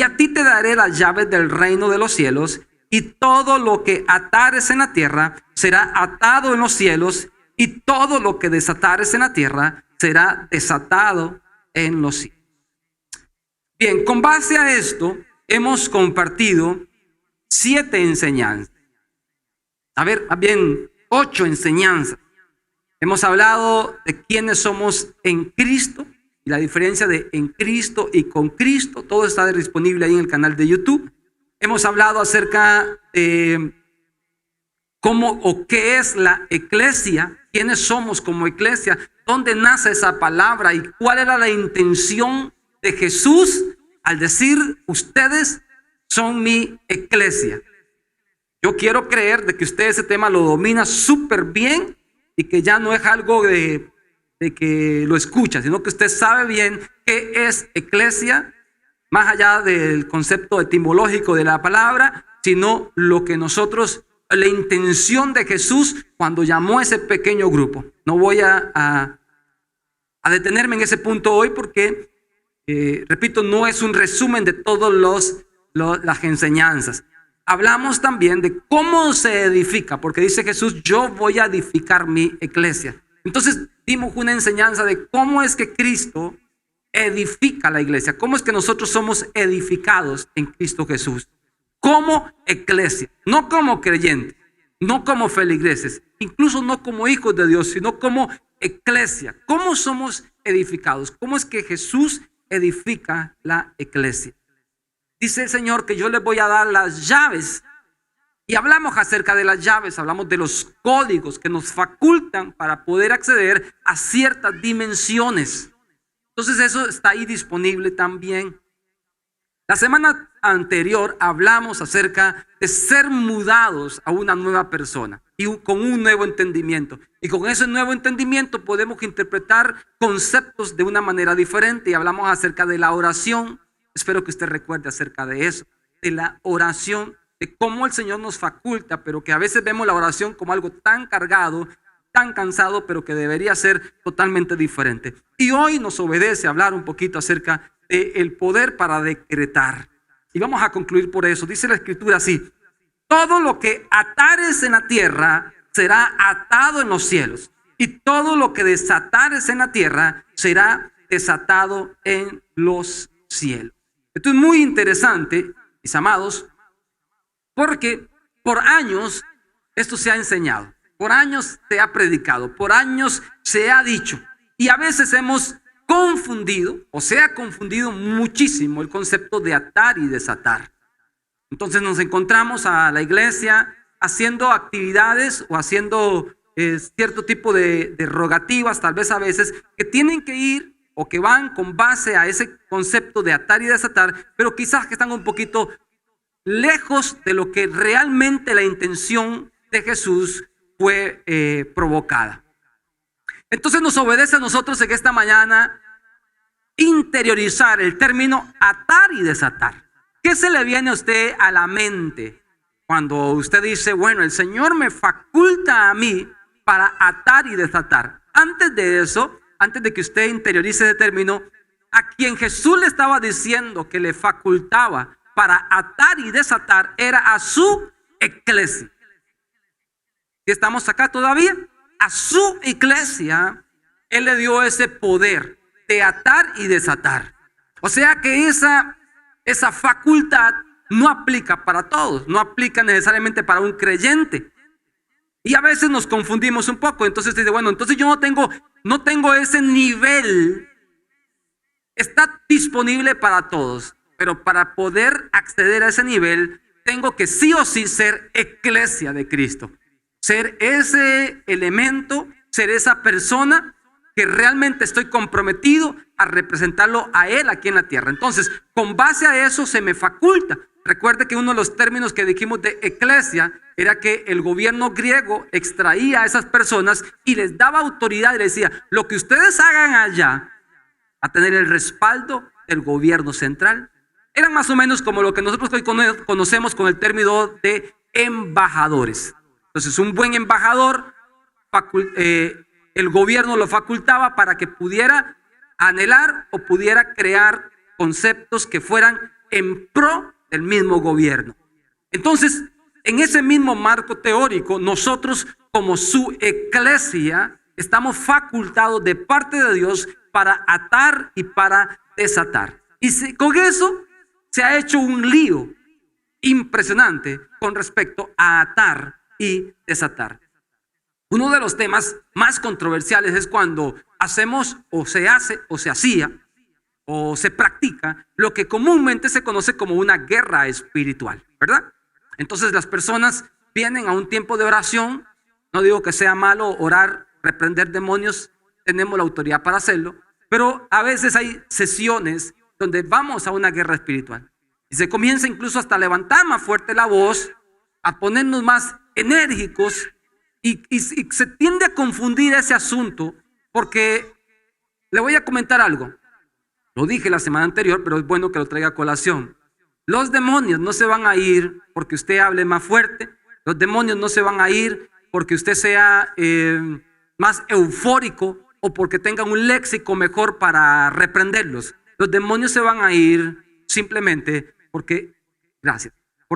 y a ti te daré las llaves del reino de los cielos, y todo lo que atares en la tierra será atado en los cielos, y todo lo que desatares en la tierra será desatado en los cielos. Bien, con base a esto hemos compartido 7 enseñanzas. A ver, bien, 8 enseñanzas. Hemos hablado de quiénes somos en Cristo y la diferencia de en Cristo y con Cristo. Todo está disponible ahí en el canal de YouTube. Hemos hablado acerca de cómo o qué es la iglesia, quiénes somos como iglesia, dónde nace esa palabra y cuál era la intención de Jesús al decir: ustedes son mi iglesia. Yo quiero creer de que usted ese tema lo domina súper bien y que ya no es algo de que lo escucha, sino que usted sabe bien qué es iglesia, más allá del concepto etimológico de la palabra, sino lo que nosotros, la intención de Jesús cuando llamó a ese pequeño grupo. No voy a detenerme en ese punto hoy porque, repito, no es un resumen de todas las enseñanzas. Hablamos también de cómo se edifica, porque dice Jesús: yo voy a edificar mi iglesia. Entonces dimos una enseñanza de cómo es que Cristo edifica la iglesia, cómo es que nosotros somos edificados en Cristo Jesús, como iglesia, no como creyentes, no como feligreses, incluso no como hijos de Dios, sino como iglesia. ¿Cómo somos edificados? ¿Cómo es que Jesús edifica la iglesia? Dice el Señor que yo les voy a dar las llaves. Y hablamos acerca de las llaves, hablamos de los códigos que nos facultan para poder acceder a ciertas dimensiones. Entonces eso está ahí disponible también. La semana anterior hablamos acerca de ser mudados a una nueva persona y con un nuevo entendimiento. Y con ese nuevo entendimiento podemos interpretar conceptos de una manera diferente. Y hablamos acerca de la oración. Espero que usted recuerde acerca de eso, de la oración, de cómo el Señor nos faculta, pero que a veces vemos la oración como algo tan cargado, tan cansado, pero que debería ser totalmente diferente. Y hoy nos obedece hablar un poquito acerca del poder para decretar. Y vamos a concluir por eso. Dice la Escritura así: todo lo que atares en la tierra será atado en los cielos, y todo lo que desatares en la tierra será desatado en los cielos. Esto es muy interesante, mis amados, porque por años esto se ha enseñado, por años se ha predicado, por años se ha dicho, y a veces hemos confundido, o se ha confundido muchísimo el concepto de atar y desatar. Entonces nos encontramos a la iglesia haciendo actividades o haciendo cierto tipo de rogativas, tal vez a veces, que tienen que ir o que van con base a ese concepto de atar y desatar, pero quizás que están un poquito lejos de lo que realmente la intención de Jesús fue provocada. Entonces nos obedece a nosotros en esta mañana interiorizar el término atar y desatar. ¿Qué se le viene a usted a la mente cuando usted dice: bueno, el Señor me faculta a mí para atar y desatar? Antes de eso, antes de que usted interiorice ese término, a quien Jesús le estaba diciendo que le facultaba para atar y desatar era a su iglesia. ¿Y estamos acá todavía? A su iglesia Él le dio ese poder de atar y desatar. O sea que esa facultad no aplica para todos, no aplica necesariamente para un creyente. Y a veces nos confundimos un poco. Entonces dice: bueno, entonces yo no tengo ese nivel. Está disponible para todos, pero para poder acceder a ese nivel tengo que sí o sí ser iglesia de Cristo, ser ese elemento, ser esa persona que realmente estoy comprometido a representarlo a Él aquí en la tierra. Entonces, con base a eso se me faculta. Recuerde que uno de los términos que dijimos de iglesia era que el gobierno griego extraía a esas personas y les daba autoridad y les decía: lo que ustedes hagan allá va a tener el respaldo del gobierno central. Eran más o menos como lo que nosotros hoy conocemos con el término de embajadores. Entonces, un buen embajador, el gobierno lo facultaba para que pudiera anhelar o pudiera crear conceptos que fueran en pro del mismo gobierno. Entonces, en ese mismo marco teórico, nosotros como su eclesia estamos facultados de parte de Dios para atar y para desatar. Y con eso se ha hecho un lío impresionante con respecto a atar y desatar. Uno de los temas más controversiales es cuando hacemos o se hace o se hacía o se practica lo que comúnmente se conoce como una guerra espiritual, ¿verdad? Entonces las personas vienen a un tiempo de oración. No digo que sea malo orar, reprender demonios, tenemos la autoridad para hacerlo, pero a veces hay sesiones donde vamos a una guerra espiritual y se comienza incluso hasta a levantar más fuerte la voz, a ponernos más enérgicos y se tiende a confundir ese asunto, porque le voy a comentar algo. Lo dije la semana anterior, pero es bueno que lo traiga a colación. Los demonios no se van a ir porque usted hable más fuerte. Los demonios no se van a ir porque usted sea más eufórico o porque tenga un léxico mejor para reprenderlos. Los demonios se van a ir simplemente porque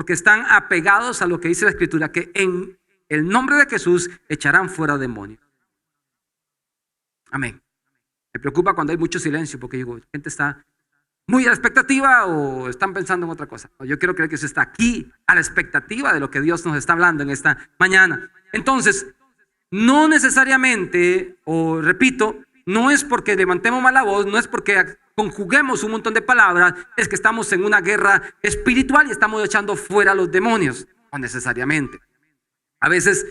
están apegados a lo que dice la Escritura, que en el nombre de Jesús echarán fuera demonios. Amén. Me preocupa cuando hay mucho silencio, porque digo, la gente está muy a la expectativa o están pensando en otra cosa. Yo quiero creer que usted está aquí a la expectativa de lo que Dios nos está hablando en esta mañana. Entonces, no necesariamente, o repito, no es porque levantemos más la voz, no es porque conjuguemos un montón de palabras, es que estamos en una guerra espiritual y estamos echando fuera a los demonios. No necesariamente. A veces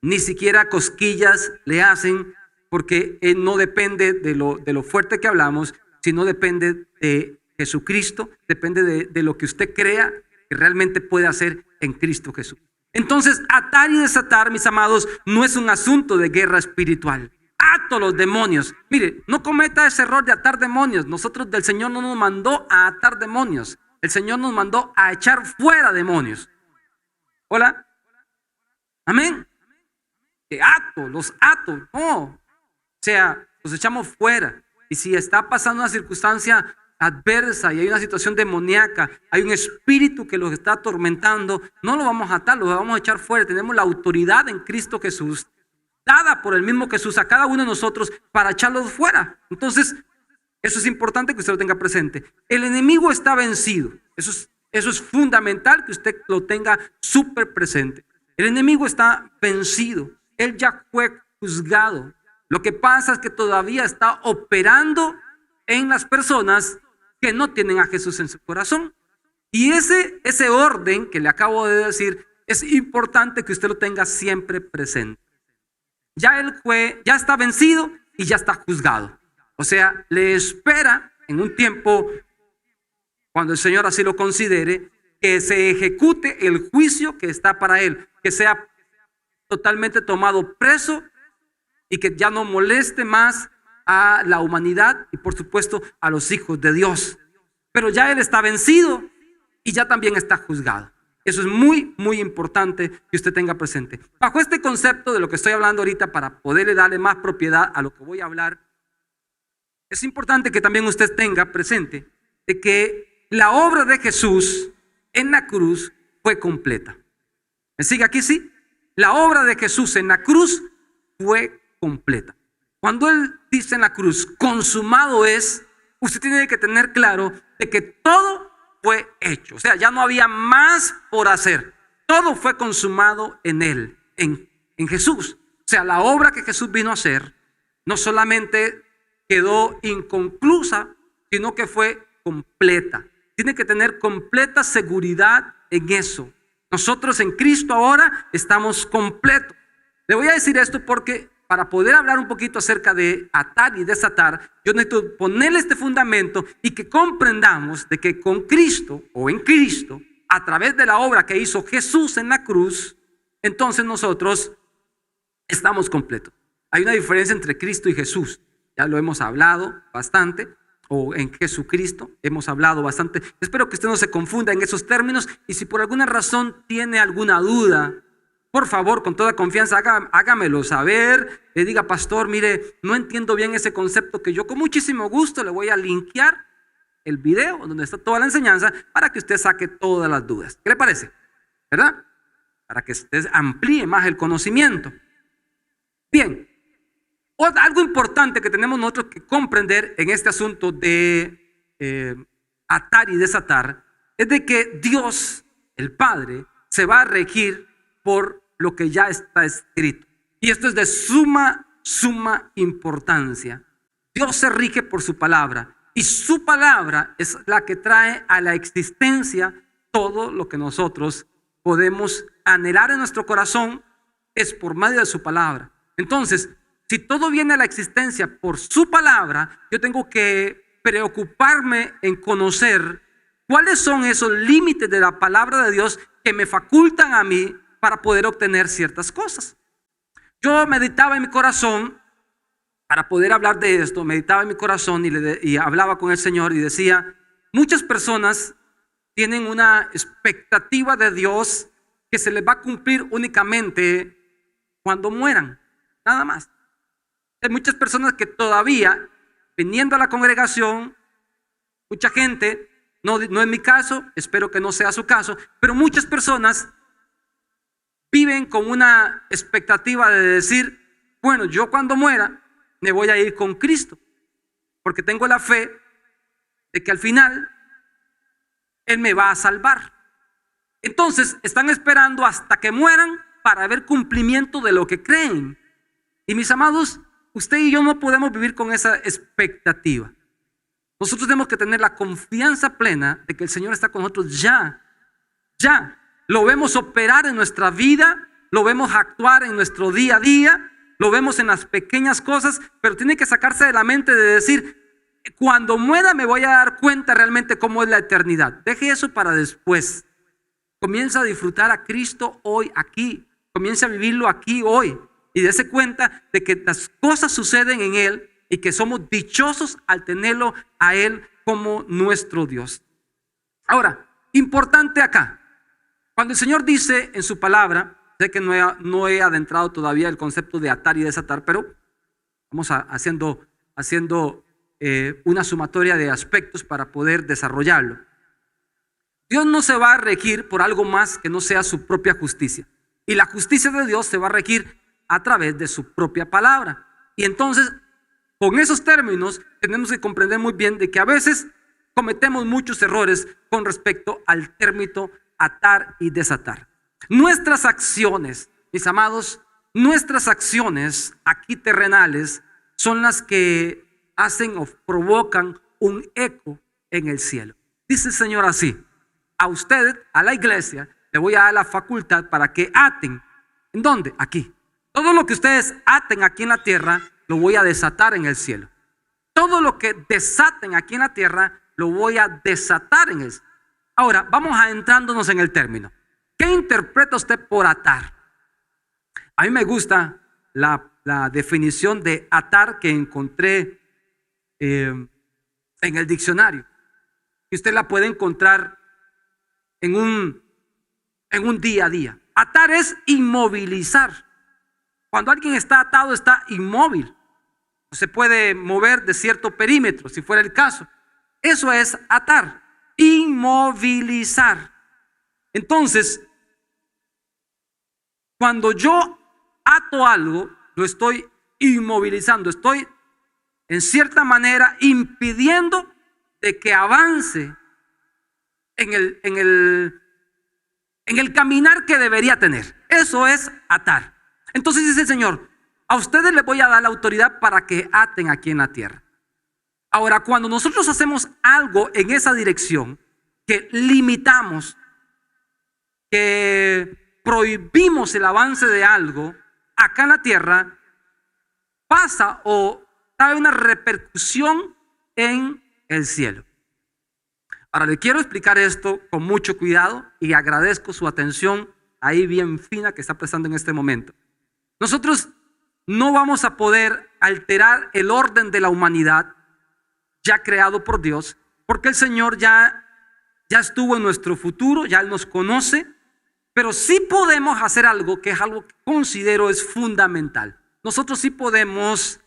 ni siquiera cosquillas le hacen, porque no depende de lo fuerte que hablamos, sino depende de Jesucristo, depende de lo que usted crea que realmente puede hacer en Cristo Jesús. Entonces, atar y desatar, mis amados, no es un asunto de guerra espiritual. Ato los demonios. Mire, no cometa ese error de atar demonios. Nosotros del Señor no nos mandó a atar demonios. El Señor nos mandó a echar fuera demonios. Hola. Amén. Los ato, no. O sea, los echamos fuera. Y si está pasando una circunstancia adversa y hay una situación demoníaca, hay un espíritu que los está atormentando, no lo vamos a atar, lo vamos a echar fuera. Tenemos la autoridad en Cristo Jesús, dada por el mismo Jesús a cada uno de nosotros para echarlos fuera. Entonces, eso es importante que usted lo tenga presente. El enemigo está vencido. Eso es fundamental que usted lo tenga súper presente. El enemigo está vencido. Él ya fue juzgado. Lo que pasa es que todavía está operando en las personas que no tienen a Jesús en su corazón. Y ese orden que le acabo de decir es importante que usted lo tenga siempre presente. Ya ya está vencido y ya está juzgado. O sea, le espera en un tiempo, cuando el Señor así lo considere, que se ejecute el juicio que está para él, que sea totalmente tomado preso y que ya no moleste más a la humanidad y por supuesto a los hijos de Dios. Pero ya él está vencido y ya también está juzgado. Eso es muy, muy importante que usted tenga presente. Bajo este concepto de lo que estoy hablando ahorita, para poderle darle más propiedad a lo que voy a hablar, es importante que también usted tenga presente de que la obra de Jesús en la cruz fue completa. ¿Me sigue aquí? Sí. La obra de Jesús en la cruz fue completa. Cuando él dice en la cruz, consumado es, usted tiene que tener claro de que todo fue hecho. O sea, ya no había más por hacer. Todo fue consumado en él, en Jesús. O sea, la obra que Jesús vino a hacer no solamente quedó inconclusa, sino que fue completa. Tiene que tener completa seguridad en eso. Nosotros en Cristo ahora estamos completos. Le voy a decir esto porque para poder hablar un poquito acerca de atar y desatar, yo necesito ponerle este fundamento y que comprendamos de que con Cristo o en Cristo, a través de la obra que hizo Jesús en la cruz, entonces nosotros estamos completos. Hay una diferencia entre Cristo y Jesús. Ya lo hemos hablado bastante, o en Jesucristo hemos hablado bastante. Espero que usted no se confunda en esos términos, y si por alguna razón tiene alguna duda, por favor, con toda confianza, hágamelo saber. Le diga, pastor, mire, no entiendo bien ese concepto, que yo con muchísimo gusto le voy a linkear el video donde está toda la enseñanza para que usted saque todas las dudas. ¿Qué le parece? ¿Verdad? Para que usted amplíe más el conocimiento. Bien, algo importante que tenemos nosotros que comprender en este asunto de atar y desatar es de que Dios, el Padre, se va a regir por lo que ya está escrito. Y esto es de suma importancia. Dios se rige por su palabra y su palabra es la que trae a la existencia todo lo que nosotros podemos anhelar en nuestro corazón, es por medio de su palabra. Entonces, si todo viene a la existencia por su palabra, yo tengo que preocuparme en conocer cuáles son esos límites de la palabra de Dios que me facultan a mí para poder obtener ciertas cosas. Yo meditaba en mi corazón, para poder hablar de esto, meditaba en mi corazón y hablaba con el Señor y decía, muchas personas tienen una expectativa de Dios que se les va a cumplir únicamente cuando mueran, nada más. Hay muchas personas que todavía, viniendo a la congregación, mucha gente, no es mi caso, espero que no sea su caso, pero muchas personas viven con una expectativa de decir, bueno, yo cuando muera me voy a ir con Cristo, porque tengo la fe de que al final Él me va a salvar. Entonces están esperando hasta que mueran para ver cumplimiento de lo que creen. Y mis amados, usted y yo no podemos vivir con esa expectativa. Nosotros tenemos que tener la confianza plena de que el Señor está con nosotros ya. Lo vemos operar en nuestra vida, lo vemos actuar en nuestro día a día, lo vemos en las pequeñas cosas, pero tiene que sacarse de la mente de decir, cuando muera me voy a dar cuenta realmente cómo es la eternidad. Deje eso para después. Comienza a disfrutar a Cristo hoy, aquí. Comienza a vivirlo aquí, hoy. Y dése cuenta de que las cosas suceden en Él y que somos dichosos al tenerlo a Él como nuestro Dios. Ahora, importante acá. Cuando el Señor dice en su palabra, sé que no he adentrado todavía el concepto de atar y desatar, pero vamos haciendo una sumatoria de aspectos para poder desarrollarlo. Dios no se va a regir por algo más que no sea su propia justicia. Y la justicia de Dios se va a regir a través de su propia palabra. Y entonces, con esos términos, tenemos que comprender muy bien de que a veces cometemos muchos errores con respecto al término atar y desatar. Nuestras acciones, mis amados, nuestras acciones aquí terrenales son las que hacen o provocan un eco en el cielo. Dice el Señor así, a ustedes, a la iglesia, le voy a dar la facultad para que aten. ¿En dónde? Aquí. Todo lo que ustedes aten aquí en la tierra, lo voy a desatar en el cielo. Todo lo que desaten aquí en la tierra, lo voy a desatar en el cielo. Ahora, vamos adentrándonos en el término. ¿Qué interpreta usted por atar? A mí me gusta la definición de atar que encontré en el diccionario. Y usted la puede encontrar en un día a día. Atar es inmovilizar. Cuando alguien está atado, está inmóvil. No se puede mover de cierto perímetro, si fuera el caso. Eso es atar, inmovilizar. Entonces, cuando yo ato algo, lo estoy inmovilizando, estoy en cierta manera impidiendo de que avance en el caminar que debería tener. Eso es atar. Entonces dice el Señor, a ustedes les voy a dar la autoridad para que aten aquí en la tierra. Ahora, cuando nosotros hacemos algo en esa dirección, que limitamos, que prohibimos el avance de algo acá en la tierra, pasa o trae una repercusión en el cielo. Ahora le quiero explicar esto con mucho cuidado y agradezco su atención ahí bien fina que está prestando en este momento. Nosotros no vamos a poder alterar el orden de la humanidad ya creado por Dios, porque el Señor ya estuvo en nuestro futuro, ya Él nos conoce, pero sí podemos hacer algo que es algo que considero es fundamental. Nosotros sí podemos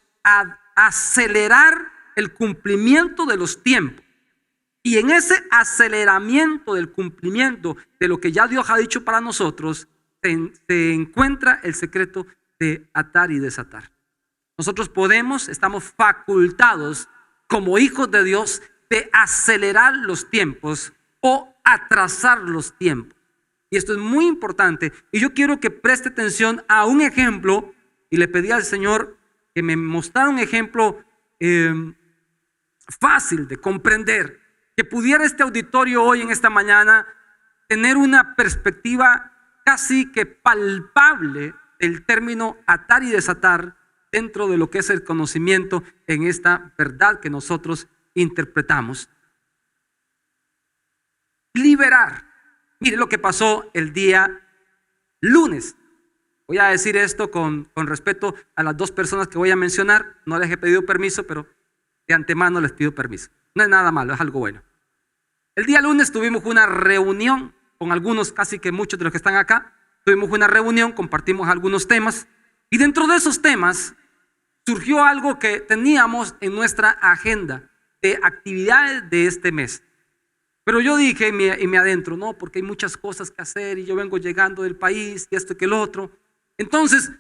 acelerar el cumplimiento de los tiempos. Y en ese aceleramiento del cumplimiento de lo que ya Dios ha dicho para nosotros, se encuentra el secreto de atar y desatar. Nosotros estamos facultados como hijos de Dios de acelerar los tiempos o atrasar los tiempos. Y esto es muy importante. Y yo quiero que preste atención a un ejemplo. Y le pedí al Señor que me mostrara un ejemplo fácil de comprender. Que pudiera este auditorio hoy en esta mañana tener una perspectiva casi que palpable del término atar y desatar dentro de lo que es el conocimiento en esta verdad que nosotros interpretamos. Liberar. Mire lo que pasó el día lunes. Voy a decir esto con respeto a las dos personas que voy a mencionar. No les he pedido permiso, pero de antemano les pido permiso. No es nada malo, es algo bueno. El día lunes tuvimos una reunión con algunos, casi que muchos de los que están acá. Tuvimos una reunión, compartimos algunos temas. Y dentro de esos temas surgió algo que teníamos en nuestra agenda de actividades de este mes. Pero yo dije y me adentro, no, porque hay muchas cosas que hacer y yo vengo llegando del país y esto y que el otro. Entonces,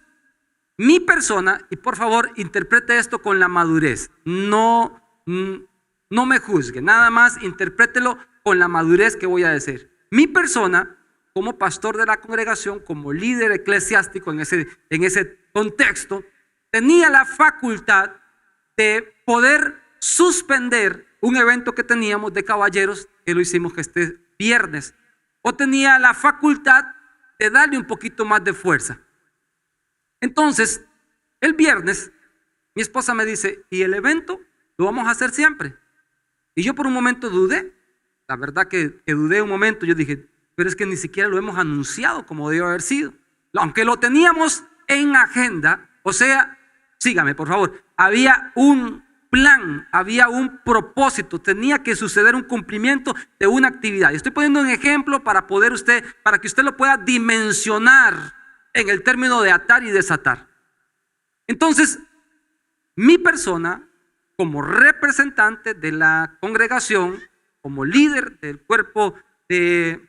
mi persona, y por favor interprete esto con la madurez, no me juzgue, nada más interprételo con la madurez que voy a decir. Mi persona, como pastor de la congregación, como líder eclesiástico en ese contexto, tenía la facultad de poder suspender un evento que teníamos de caballeros, que lo hicimos este viernes, o tenía la facultad de darle un poquito más de fuerza. Entonces, el viernes, mi esposa me dice, ¿y el evento lo vamos a hacer siempre? Y yo por un momento dudé, la verdad que dudé un momento, yo dije, pero es que ni siquiera lo hemos anunciado como debió haber sido. Aunque lo teníamos en agenda, o sea, sígame por favor, había un plan, había un propósito, tenía que suceder un cumplimiento de una actividad. Y estoy poniendo un ejemplo para que usted lo pueda dimensionar en el término de atar y desatar. Entonces, mi persona, como representante de la congregación, como líder del cuerpo de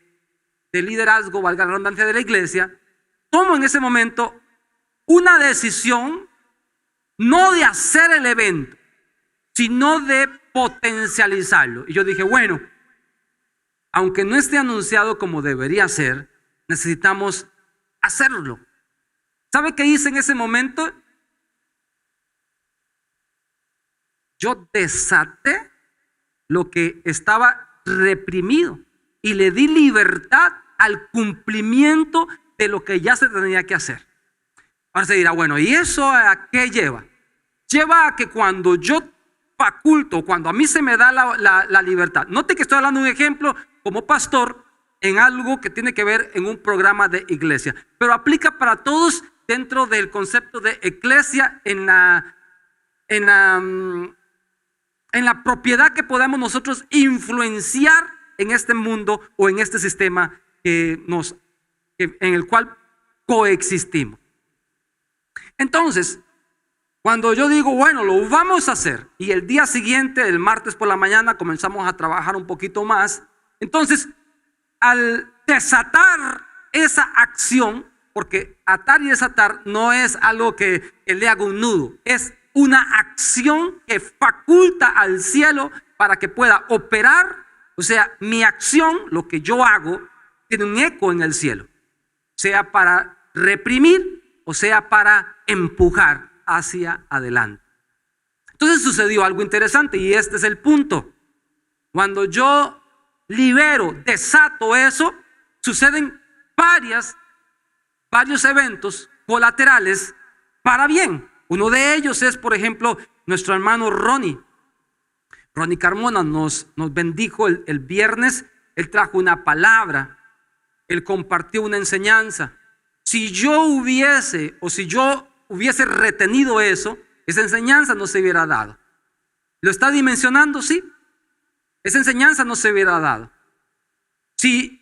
liderazgo, valga la redundancia, de la iglesia, tomo en ese momento una decisión no de hacer el evento, sino de potencializarlo. Y yo dije, bueno, aunque no esté anunciado como debería ser, necesitamos hacerlo. ¿Sabe qué hice en ese momento? Yo desaté lo que estaba reprimido y le di libertad al cumplimiento de lo que ya se tenía que hacer. Ahora se dirá, bueno, ¿y eso a qué lleva? Lleva a que cuando yo faculto, cuando a mí se me da la libertad. Note que estoy hablando de un ejemplo como pastor en algo que tiene que ver en un programa de iglesia, pero aplica para todos dentro del concepto de iglesia en la propiedad que podamos nosotros influenciar en este mundo o en este sistema en el cual coexistimos. Entonces, cuando yo digo, bueno, lo vamos a hacer, y el día siguiente, el martes por la mañana, comenzamos a trabajar un poquito más, entonces, al desatar esa acción, porque atar y desatar no es algo que le haga un nudo, es una acción que faculta al cielo para que pueda operar. O sea, mi acción, lo que yo hago, tiene un eco en el cielo, sea para reprimir o sea para empujar hacia adelante. Entonces sucedió algo interesante y este es el punto. Cuando yo libero, desato eso, suceden varios eventos colaterales para bien. Uno de ellos es, por ejemplo, nuestro hermano Ronnie Carmona nos bendijo el viernes. Él trajo una palabra, él compartió una enseñanza. Si yo hubiese retenido eso, esa enseñanza no se hubiera dado. ¿Lo está dimensionando? Sí. Esa enseñanza no se hubiera dado. Si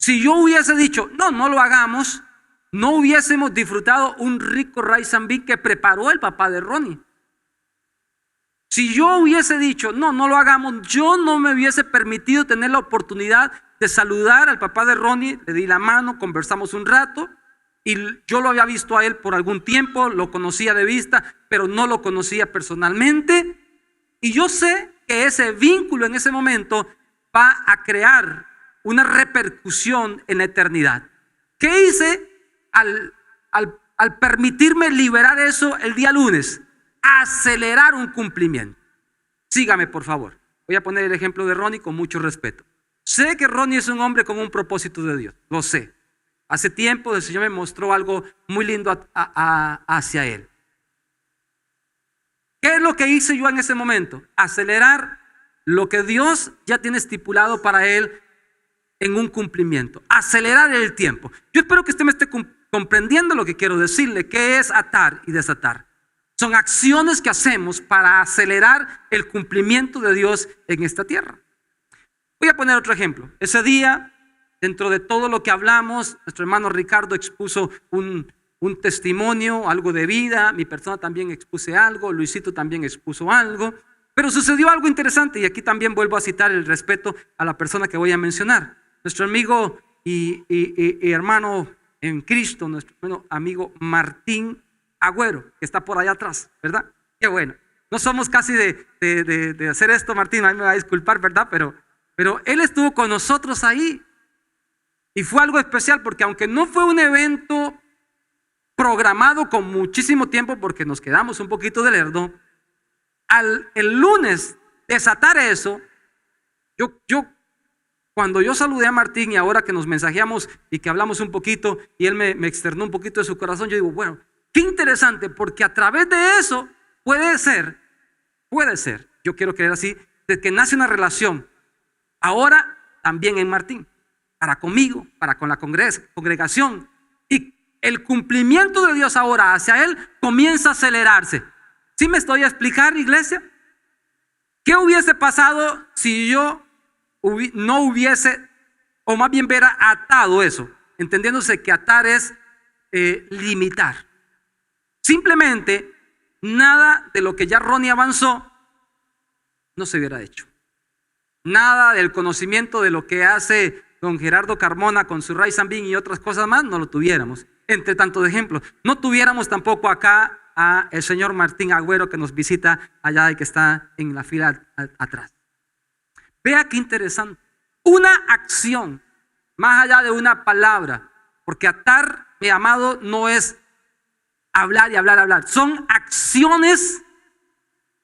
yo hubiese dicho, no lo hagamos, no hubiésemos disfrutado un rico rice and bean que preparó el papá de Ronnie. Si yo hubiese dicho, no lo hagamos, yo no me hubiese permitido tener la oportunidad de saludar al papá de Ronnie. Le di la mano, conversamos un rato y yo lo había visto a él por algún tiempo, lo conocía de vista, pero no lo conocía personalmente. Y yo sé que ese vínculo en ese momento va a crear una repercusión en la eternidad. ¿Qué hice al permitirme liberar eso el día lunes? Acelerar un cumplimiento. Sígame, por favor. Voy a poner el ejemplo de Ronnie con mucho respeto. Sé que Ronnie es un hombre con un propósito de Dios. Lo sé. Hace tiempo el Señor me mostró algo muy lindo hacia él. ¿Qué es lo que hice yo en ese momento? Acelerar lo que Dios ya tiene estipulado para él en un cumplimiento. Acelerar el tiempo. Yo espero que usted me esté comprendiendo lo que quiero decirle. ¿Qué es atar y desatar? Son acciones que hacemos para acelerar el cumplimiento de Dios en esta tierra. Voy a poner otro ejemplo. Ese día, dentro de todo lo que hablamos, nuestro hermano Ricardo expuso un testimonio, algo de vida. Mi persona también expuse algo. Luisito también expuso algo. Pero sucedió algo interesante y aquí también vuelvo a citar el respeto a la persona que voy a mencionar. Nuestro amigo y hermano en Cristo, nuestro amigo Martín Agüero, que está por allá atrás, ¿verdad? Qué bueno. No somos casi de hacer esto, Martín, a mí me va a disculpar, ¿verdad? Pero él estuvo con nosotros ahí. Y fue algo especial porque aunque no fue un evento programado con muchísimo tiempo porque nos quedamos un poquito de lerdo, el lunes desatar eso, cuando yo saludé a Martín y ahora que nos mensajeamos y que hablamos un poquito y él me externó un poquito de su corazón, yo digo, bueno, qué interesante, porque a través de eso puede ser, yo quiero creer así, de que nace una relación, ahora también en Martín, para conmigo, para con la congregación, y el cumplimiento de Dios ahora hacia él comienza a acelerarse. ¿Sí me estoy a explicar, iglesia? ¿Qué hubiese pasado si yo no hubiese, o más bien hubiera atado eso? Entendiéndose que atar es limitar. Simplemente, nada de lo que ya Ronnie avanzó no se hubiera hecho. Nada del conocimiento de lo que hace don Gerardo Carmona con su Rise and Bean y otras cosas más, no lo tuviéramos. Entre tantos ejemplos, no tuviéramos tampoco acá a el señor Martín Agüero que nos visita allá y que está en la fila atrás. Vea qué interesante. Una acción, más allá de una palabra, porque atar, mi amado, no es hablar y hablar. Son acciones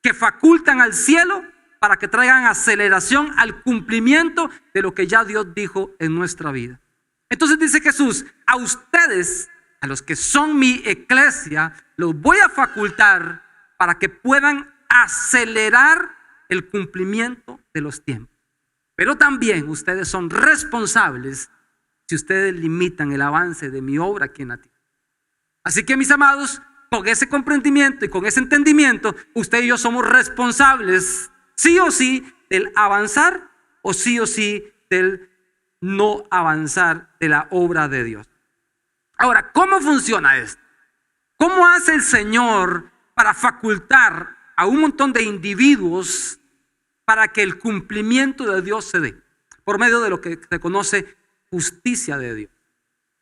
que facultan al cielo para que traigan aceleración al cumplimiento de lo que ya Dios dijo en nuestra vida. Entonces dice Jesús, a ustedes, a los que son mi iglesia, los voy a facultar para que puedan acelerar el cumplimiento de los tiempos. Pero también ustedes son responsables si ustedes limitan el avance de mi obra aquí en la tierra. Así que, mis amados, con ese comprendimiento y con ese entendimiento, usted y yo somos responsables, sí o sí, del avanzar o sí del no avanzar de la obra de Dios. Ahora, ¿cómo funciona esto? ¿Cómo hace el Señor para facultar a un montón de individuos para que el cumplimiento de Dios se dé? Por medio de lo que se conoce justicia de Dios.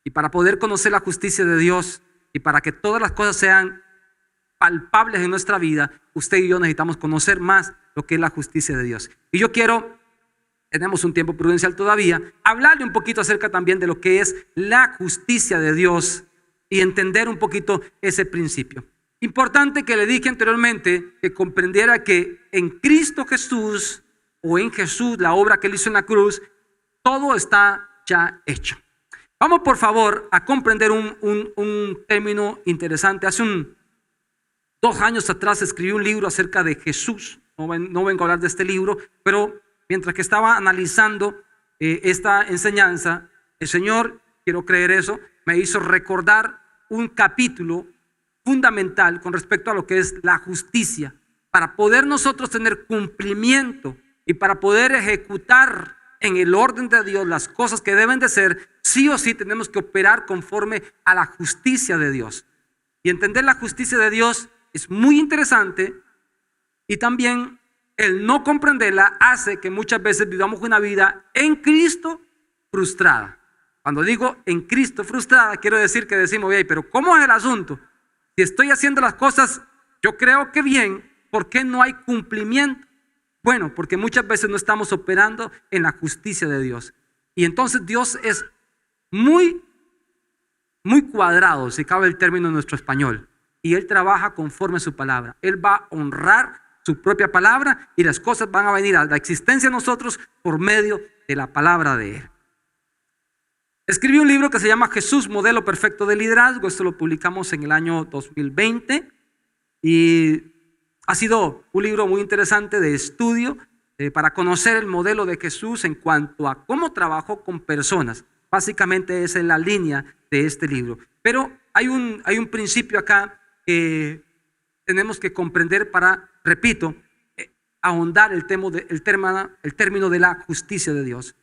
Y para poder conocer la justicia de Dios y para que todas las cosas sean palpables en nuestra vida, usted y yo necesitamos conocer más lo que es la justicia de Dios. Y yo quiero, tenemos un tiempo prudencial todavía, hablarle un poquito acerca también de lo que es la justicia de Dios y entender un poquito ese principio. Importante que le dije anteriormente que comprendiera que en Cristo Jesús o en Jesús, la obra que él hizo en la cruz, todo está ya hecho. Vamos por favor a comprender un término interesante. Hace 2 años atrás escribí un libro acerca de Jesús. No vengo a hablar de este libro, pero mientras que estaba analizando esta enseñanza, el Señor, quiero creer eso, me hizo recordar un capítulo fundamental con respecto a lo que es la justicia. Para poder nosotros tener cumplimiento y para poder ejecutar en el orden de Dios las cosas que deben de ser, sí o sí tenemos que operar conforme a la justicia de Dios. Y entender la justicia de Dios es muy interesante Y también el no comprenderla hace que muchas veces vivamos una vida en Cristo frustrada. Cuando digo en Cristo frustrada, quiero decir que decimos, oye, pero ¿cómo es el asunto? Si estoy haciendo las cosas, yo creo que bien, ¿por qué no hay cumplimiento? Bueno, porque muchas veces no estamos operando en la justicia de Dios. Y entonces Dios es muy cuadrado, si cabe el término en nuestro español. Y Él trabaja conforme a su palabra. Él va a honrar su propia palabra y las cosas van a venir a la existencia de nosotros por medio de la palabra de Él. Escribí un libro que se llama Jesús, modelo perfecto de liderazgo. Esto lo publicamos en el año 2020 y ha sido un libro muy interesante de estudio para conocer el modelo de Jesús en cuanto a cómo trabajó con personas. Básicamente esa es la línea de este libro. Pero hay un principio acá que tenemos que comprender para, repito, ahondar el término de la justicia de Dios.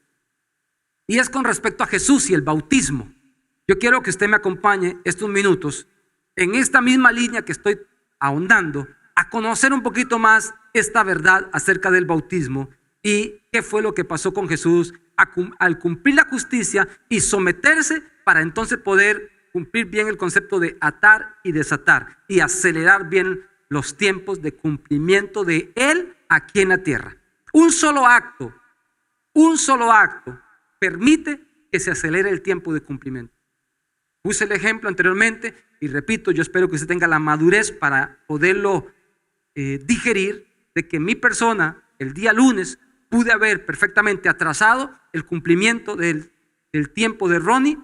Y es con respecto a Jesús y el bautismo. Yo quiero que usted me acompañe estos minutos en esta misma línea que estoy ahondando, a conocer un poquito más esta verdad acerca del bautismo y qué fue lo que pasó con Jesús al cumplir la justicia y someterse para entonces poder cumplir bien el concepto de atar y desatar y acelerar bien los tiempos de cumplimiento de Él aquí en la tierra. Un solo acto permite que se acelere el tiempo de cumplimiento. Puse el ejemplo anteriormente y repito, yo espero que usted tenga la madurez para poderlo digerir, de que mi persona el día lunes pude haber perfectamente atrasado el cumplimiento del tiempo de Ronnie,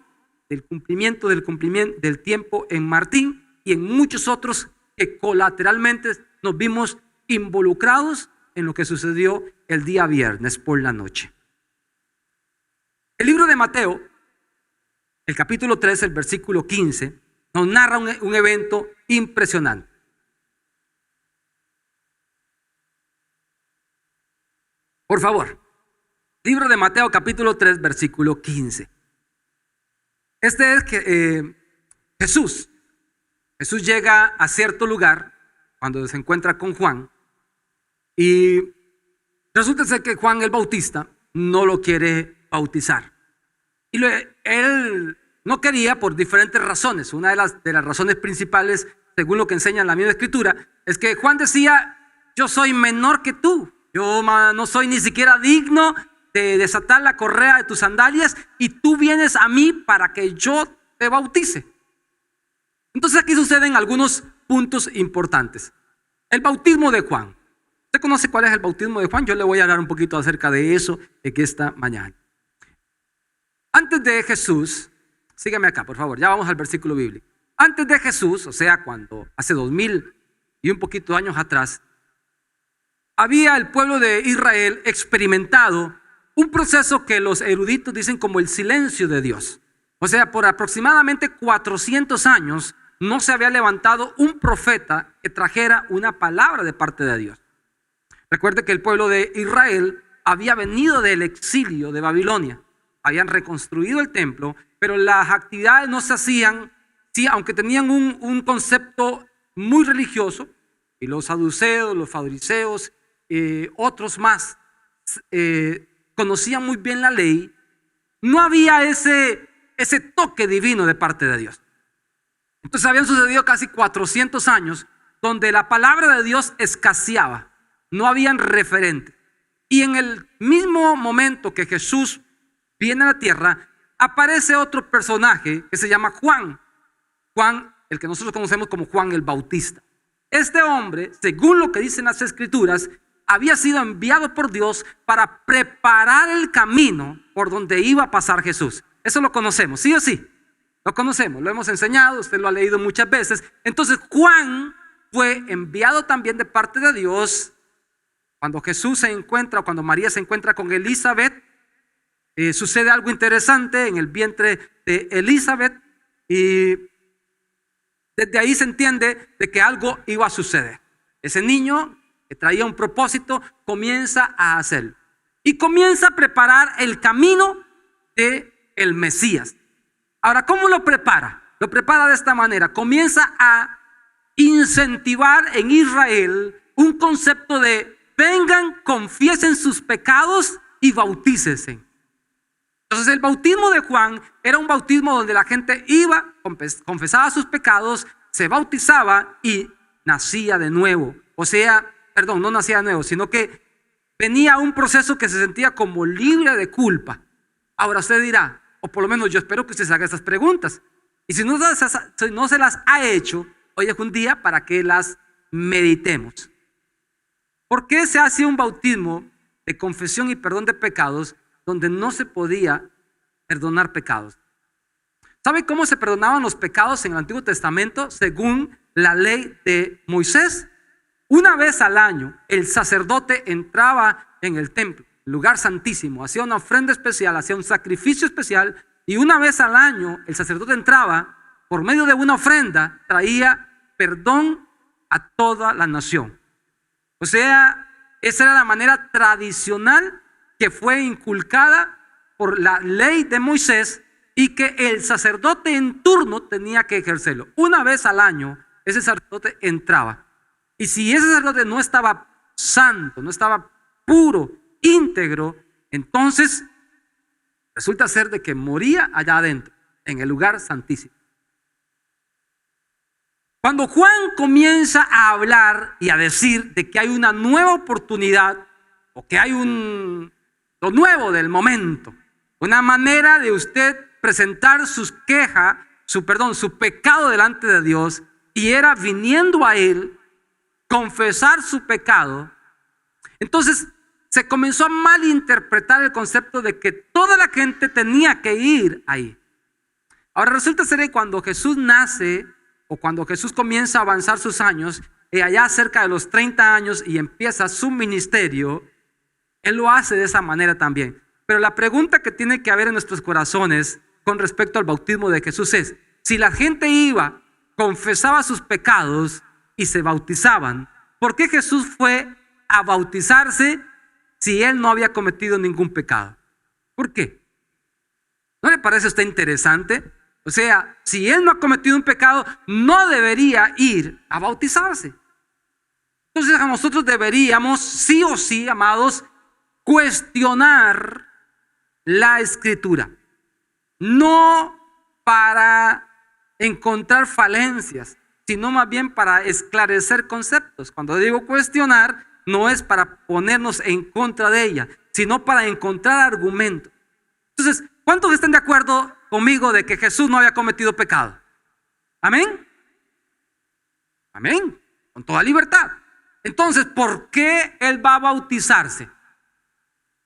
del cumplimiento del tiempo en Martín y en muchos otros que colateralmente nos vimos involucrados en lo que sucedió el día viernes por la noche. El libro de Mateo, el capítulo 3, el versículo 15, nos narra un evento impresionante. Por favor, libro de Mateo, capítulo 3, versículo 15. Este es que Jesús llega a cierto lugar cuando se encuentra con Juan y resulta ser que Juan el Bautista no lo quiere bautizar. Y él no quería por diferentes razones. Una de las razones principales, según lo que enseña la misma escritura, es que Juan decía, yo soy menor que tú. Yo no soy ni siquiera digno de desatar la correa de tus sandalias y tú vienes a mí para que yo te bautice. Entonces aquí suceden algunos puntos importantes. El bautismo de Juan. ¿Usted conoce cuál es el bautismo de Juan? Yo le voy a hablar un poquito acerca de eso esta mañana. Antes de Jesús, sígueme acá por favor, ya vamos al versículo bíblico. Antes de Jesús, o sea cuando hace 2000 y un poquito de años atrás, había el pueblo de Israel experimentado un proceso que los eruditos dicen como el silencio de Dios. O sea, por aproximadamente 400 años no se había levantado un profeta que trajera una palabra de parte de Dios. Recuerde que el pueblo de Israel había venido del exilio de Babilonia. Habían reconstruido el templo, pero las actividades no se hacían, sí, aunque tenían un concepto muy religioso, y los saduceos, los fariseos, otros más conocían muy bien la ley, no había ese toque divino de parte de Dios. Entonces habían sucedido casi 400 años donde la palabra de Dios escaseaba, no habían referentes. Y en el mismo momento que Jesús viene a la tierra, aparece otro personaje que se llama Juan, el que nosotros conocemos como Juan el Bautista. Este hombre, según lo que dicen las escrituras, había sido enviado por Dios para preparar el camino por donde iba a pasar Jesús. Eso lo conocemos, ¿sí o sí? Lo conocemos, lo hemos enseñado, usted lo ha leído muchas veces. Entonces Juan fue enviado también de parte de Dios. Cuando cuando María se encuentra con Elizabeth, sucede algo interesante en el vientre de Elizabeth y desde ahí se entiende de que algo iba a suceder. Ese niño que traía un propósito comienza a hacerlo y comienza a preparar el camino del Mesías. Ahora, ¿cómo lo prepara? Lo prepara de esta manera. Comienza a incentivar en Israel un concepto de vengan, confiesen sus pecados y bautícese. Entonces el bautismo de Juan era un bautismo donde la gente iba, confesaba sus pecados, se bautizaba y nacía de nuevo. O sea, perdón, no nacía de nuevo, sino que venía un proceso que se sentía como libre de culpa. Ahora usted dirá, o por lo menos yo espero que usted se haga estas preguntas. Y si no se las ha hecho, hoy es un día para que las meditemos. ¿Por qué se hace un bautismo de confesión y perdón de pecados donde no se podía perdonar pecados? ¿Sabe cómo se perdonaban los pecados en el Antiguo Testamento según la ley de Moisés? Una vez al año el sacerdote entraba en el templo, lugar santísimo, hacía una ofrenda especial, hacía un sacrificio especial, y una vez al año el sacerdote entraba, por medio de una ofrenda, traía perdón a toda la nación. O sea, esa era la manera tradicional que fue inculcada por la ley de Moisés y que el sacerdote en turno tenía que ejercerlo. Una vez al año ese sacerdote entraba. Y si ese sacerdote no estaba santo, no estaba puro, íntegro, entonces resulta ser de que moría allá adentro, en el lugar santísimo. Cuando Juan comienza a hablar y a decir de que hay una nueva oportunidad o que hay lo nuevo del momento, una manera de usted presentar sus quejas, su pecado delante de Dios, y era viniendo a Él, confesar su pecado, entonces se comenzó a malinterpretar el concepto de que toda la gente tenía que ir ahí. Ahora resulta ser que cuando Jesús nace o cuando Jesús comienza a avanzar sus años, y allá cerca de los 30 años y empieza su ministerio, Él lo hace de esa manera también. Pero la pregunta que tiene que haber en nuestros corazones con respecto al bautismo de Jesús es, si la gente iba, confesaba sus pecados y se bautizaban, ¿por qué Jesús fue a bautizarse si Él no había cometido ningún pecado? ¿Por qué? ¿No le parece a usted interesante? O sea, si Él no ha cometido un pecado, no debería ir a bautizarse. Entonces a nosotros deberíamos, sí o sí, amados, cuestionar la Escritura. No para encontrar falencias, sino más bien para esclarecer conceptos. Cuando digo cuestionar, no es para ponernos en contra de ella, sino para encontrar argumentos. Entonces, ¿cuántos están de acuerdo conmigo de que Jesús no había cometido pecado? ¿Amén? Amén. Con toda libertad. Entonces, ¿por qué Él va a bautizarse?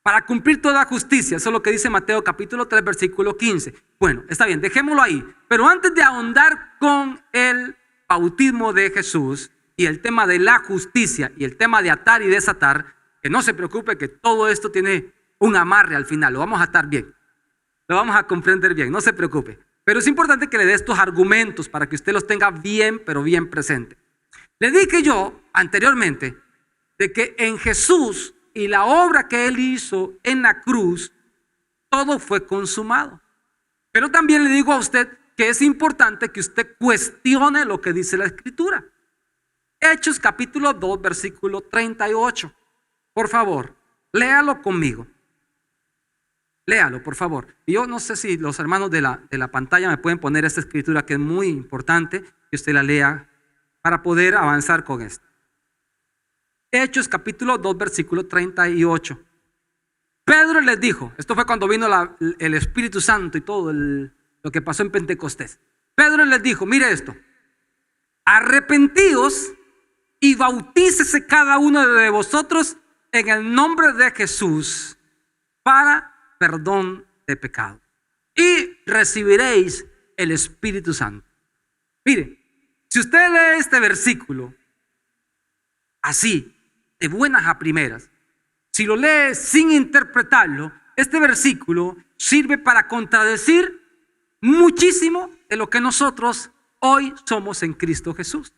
Para cumplir toda justicia. Eso es lo que dice Mateo capítulo 3, versículo 15. Bueno, está bien, dejémoslo ahí. Pero antes de ahondar con el bautismo de Jesús y el tema de la justicia y el tema de atar y desatar, que no se preocupe que todo esto tiene un amarre al final. Lo vamos a atar bien. Lo vamos a comprender bien, no se preocupe. Pero es importante que le dé estos argumentos para que usted los tenga bien, pero bien presente. Le dije yo anteriormente de que en Jesús y la obra que Él hizo en la cruz, todo fue consumado. Pero también le digo a usted que es importante que usted cuestione lo que dice la Escritura. Hechos capítulo 2, versículo 38. Por favor, léalo conmigo. Léalo, por favor. Y yo no sé si los hermanos de la pantalla me pueden poner esta escritura que es muy importante que usted la lea para poder avanzar con esto. Hechos capítulo 2, versículo 38. Pedro les dijo, esto fue cuando vino el Espíritu Santo y todo lo que pasó en Pentecostés. Pedro les dijo, mire esto, arrepentíos y bautícese cada uno de vosotros en el nombre de Jesús para perdón de pecado y recibiréis el Espíritu Santo. Mire, si usted lee este versículo así, de buenas a primeras, si lo lee sin interpretarlo, este versículo sirve para contradecir muchísimo de lo que nosotros hoy somos en Cristo Jesús.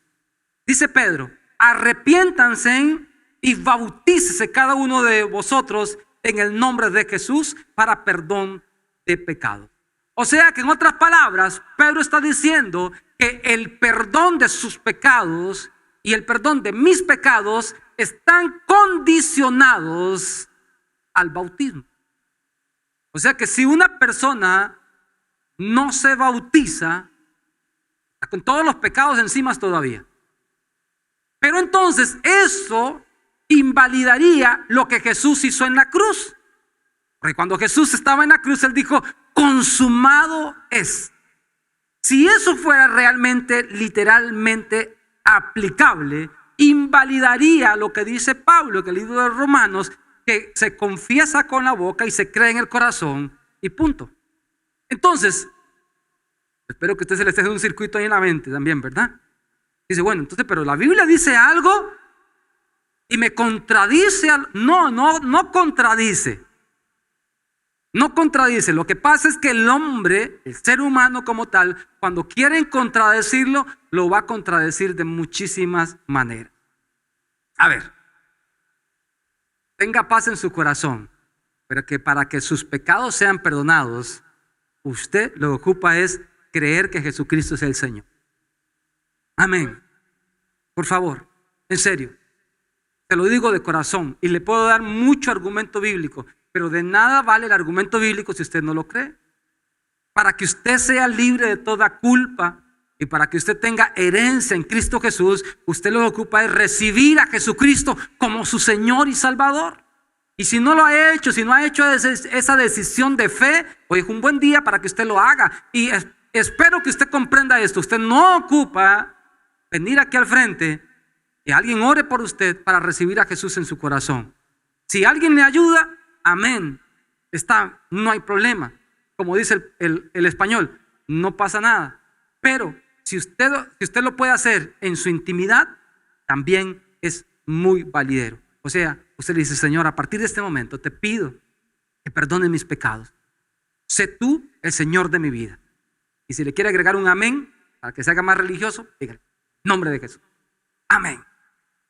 Dice Pedro, arrepiéntanse y bautícese cada uno de vosotros en el nombre de Jesús para perdón de pecado. O sea que en otras palabras, Pedro está diciendo que el perdón de sus pecados y el perdón de mis pecados están condicionados al bautismo. O sea que si una persona no se bautiza, está con todos los pecados encima todavía. Pero entonces eso invalidaría lo que Jesús hizo en la cruz. Porque cuando Jesús estaba en la cruz, Él dijo, consumado es. Si eso fuera realmente, literalmente aplicable, invalidaría lo que dice Pablo en el libro de Romanos, que se confiesa con la boca y se cree en el corazón y punto. Entonces, espero que usted se le esté haciendo un circuito ahí en la mente también, ¿verdad? Dice, bueno, entonces, pero la Biblia dice algo y me contradice. No contradice. No contradice. Lo que pasa es que el hombre, el ser humano como tal, cuando quieren contradecirlo, lo va a contradecir de muchísimas maneras. A ver, tenga paz en su corazón, pero que para que sus pecados sean perdonados, usted lo que ocupa es creer que Jesucristo es el Señor. Amén. Por favor, en serio, te lo digo de corazón y le puedo dar mucho argumento bíblico, pero de nada vale el argumento bíblico si usted no lo cree. Para que usted sea libre de toda culpa y para que usted tenga herencia en Cristo Jesús, usted lo que ocupa es recibir a Jesucristo como su Señor y Salvador. Y si no lo ha hecho, si no ha hecho esa decisión de fe, hoy es un buen día para que usted lo haga. Y espero que usted comprenda esto. Usted no ocupa venir aquí al frente y alguien ore por usted para recibir a Jesús en su corazón. Si alguien le ayuda, amén, no hay problema. Como dice el español, no pasa nada. Pero si usted lo puede hacer en su intimidad, también es muy validero. O sea, usted le dice, Señor, a partir de este momento te pido que perdone mis pecados. Sé tú el Señor de mi vida. Y si le quiere agregar un amén para que se haga más religioso, dígale, nombre de Jesús. Amén.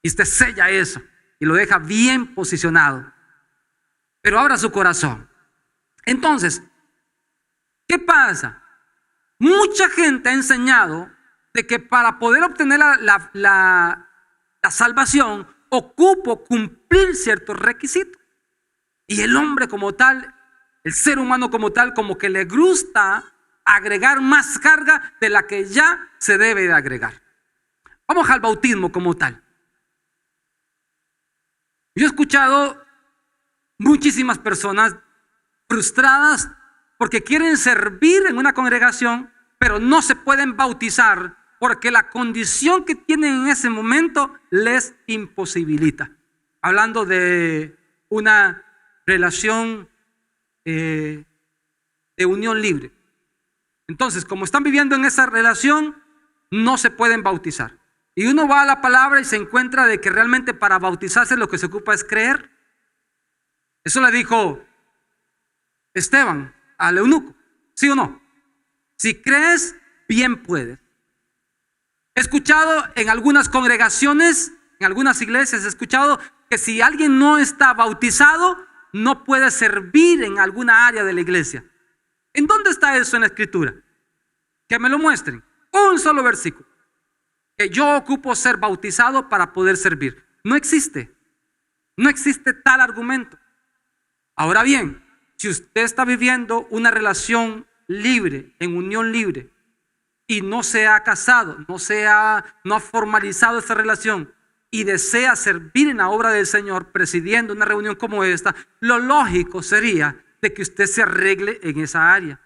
Y usted sella eso y lo deja bien posicionado. Pero abra su corazón. Entonces, ¿qué pasa? Mucha gente ha enseñado de que para poder obtener la salvación, ocupo cumplir ciertos requisitos. Y el hombre como tal, el ser humano como tal, como que le gusta agregar más carga de la que ya se debe de agregar. Vamos al bautismo como tal. Yo he escuchado muchísimas personas frustradas porque quieren servir en una congregación, pero no se pueden bautizar porque la condición que tienen en ese momento les imposibilita. Hablando de una relación de unión libre. Entonces, como están viviendo en esa relación, no se pueden bautizar. Y uno va a la palabra y se encuentra de que realmente para bautizarse lo que se ocupa es creer. Eso le dijo Esteban al eunuco, ¿sí o no? Si crees, bien puedes. He escuchado en algunas congregaciones, en algunas iglesias, he escuchado que si alguien no está bautizado, no puede servir en alguna área de la iglesia. ¿En dónde está eso en la escritura? Que me lo muestren. Un solo versículo. Que yo ocupo ser bautizado para poder servir. No existe. No existe tal argumento. Ahora bien, si usted está viviendo una relación libre, en unión libre, y no se ha casado, no ha formalizado esta relación y desea servir en la obra del Señor presidiendo una reunión como esta, lo lógico sería de que usted se arregle en esa área